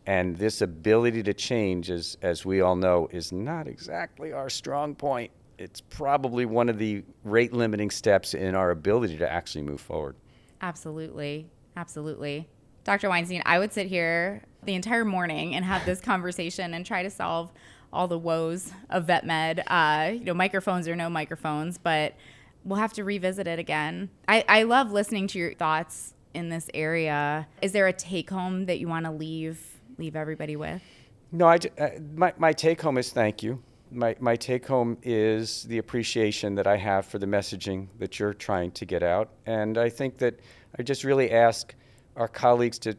And this ability to change, as we all know, is not exactly our strong point. It's probably one of the rate-limiting steps in our ability to actually move forward. Absolutely. Dr. Weinstein, I would sit here the entire morning and have this conversation and try to solve all the woes of vet med, microphones or no microphones, but we'll have to revisit it again. I love listening to your thoughts in this area. Is there a take-home that you want to leave everybody with? No, my take-home is thank you. my take home is the appreciation that I have for the messaging that you're trying to get out. And I think that I just really ask our colleagues to,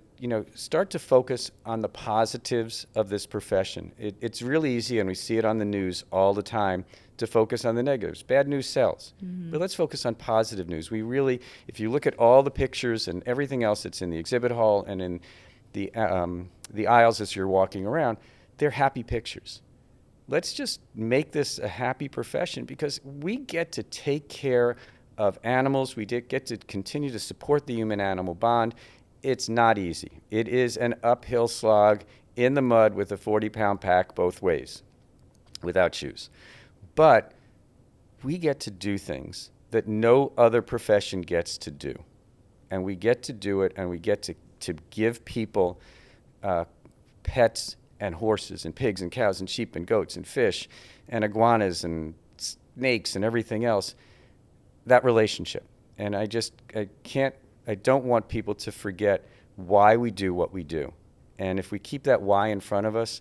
start to focus on the positives of this profession. It's really easy, and we see it on the news all the time, to focus on the negatives. Bad news sells. Mm-hmm. But let's focus on positive news. We really, if you look at all the pictures and everything else that's in the exhibit hall and in the aisles as you're walking around, they're happy pictures. Let's just make this a happy profession, because we get to take care of animals. We get to continue to support the human-animal bond. It's not easy. It is an uphill slog in the mud with a 40-pound pack both ways, without shoes. But we get to do things that no other profession gets to do. And we get to do it, and we get to give people pets and horses and pigs and cows and sheep and goats and fish and iguanas and snakes and everything else, that relationship. And I don't want people to forget why we do what we do. And if we keep that why in front of us,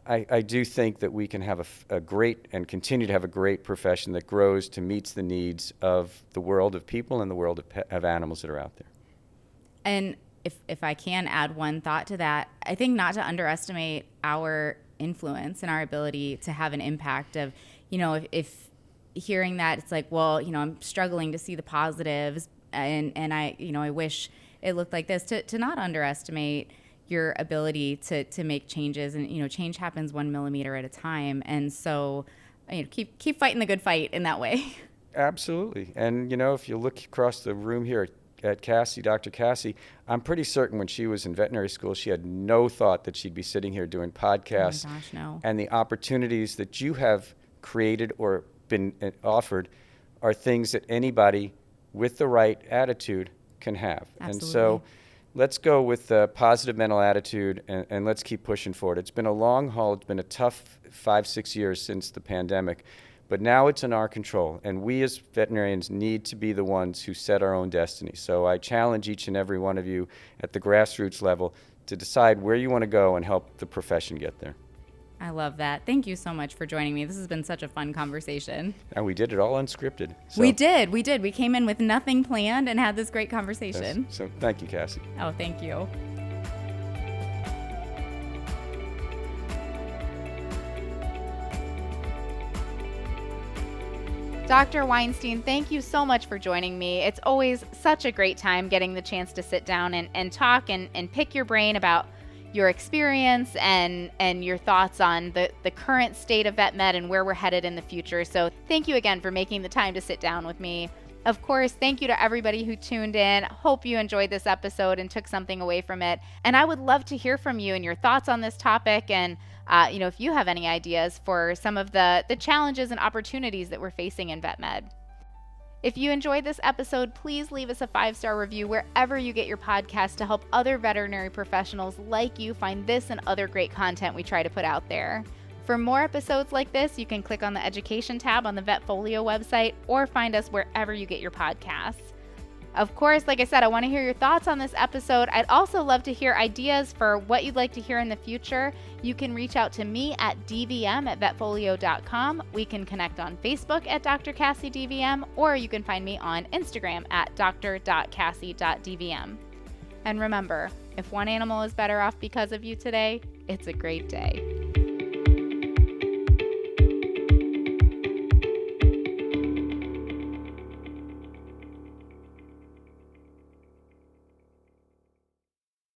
I do think that we can have a great and continue to have a great profession that grows to meets the needs of the world of people and the world of animals that are out there. And if I can add one thought to that, I think not to underestimate our influence and our ability to have an impact of, if hearing that, it's like, well, I'm struggling to see the positives and I wish it looked like this, to not underestimate your ability to make changes. And, change happens 1 millimeter at a time. And so, keep fighting the good fight in that way. Absolutely. And, if you look across the room here at Cassie, Dr. Cassie, I'm pretty certain when she was in veterinary school, she had no thought that she'd be sitting here doing podcasts. Oh my gosh, no. And the opportunities that you have created or been offered are things that anybody with the right attitude can have. Absolutely. And so let's go with a positive mental attitude, and let's keep pushing forward. It's been a long haul. It's been a tough 5-6 years since the pandemic. But now it's in our control, and we as veterinarians need to be the ones who set our own destiny. So I challenge each and every one of you at the grassroots level to decide where you want to go and help the profession get there. I love that. Thank you so much for joining me. This has been such a fun conversation. And we did it all unscripted. So. We did. We came in with nothing planned and had this great conversation. Yes. So thank you, Cassie. Oh, thank you. Dr. Weinstein, thank you so much for joining me. It's always such a great time getting the chance to sit down and talk and pick your brain about your experience and your thoughts on the current state of vet med and where we're headed in the future. So thank you again for making the time to sit down with me. Of course, thank you to everybody who tuned in. Hope you enjoyed this episode and took something away from it. And I would love to hear from you and your thoughts on this topic. And if you have any ideas for some of the challenges and opportunities that we're facing in vet med. If you enjoyed this episode, please leave us a 5-star review wherever you get your podcast to help other veterinary professionals like you find this and other great content we try to put out there. For more episodes like this, you can click on the Education tab on the VetFolio website or find us wherever you get your podcasts. Of course, like I said, I want to hear your thoughts on this episode. I'd also love to hear ideas for what you'd like to hear in the future. You can reach out to me at dvm@vetfolio.com. We can connect on Facebook at Dr. Cassie DVM, or you can find me on Instagram at dr.cassie.dvm. And remember, if one animal is better off because of you today, it's a great day.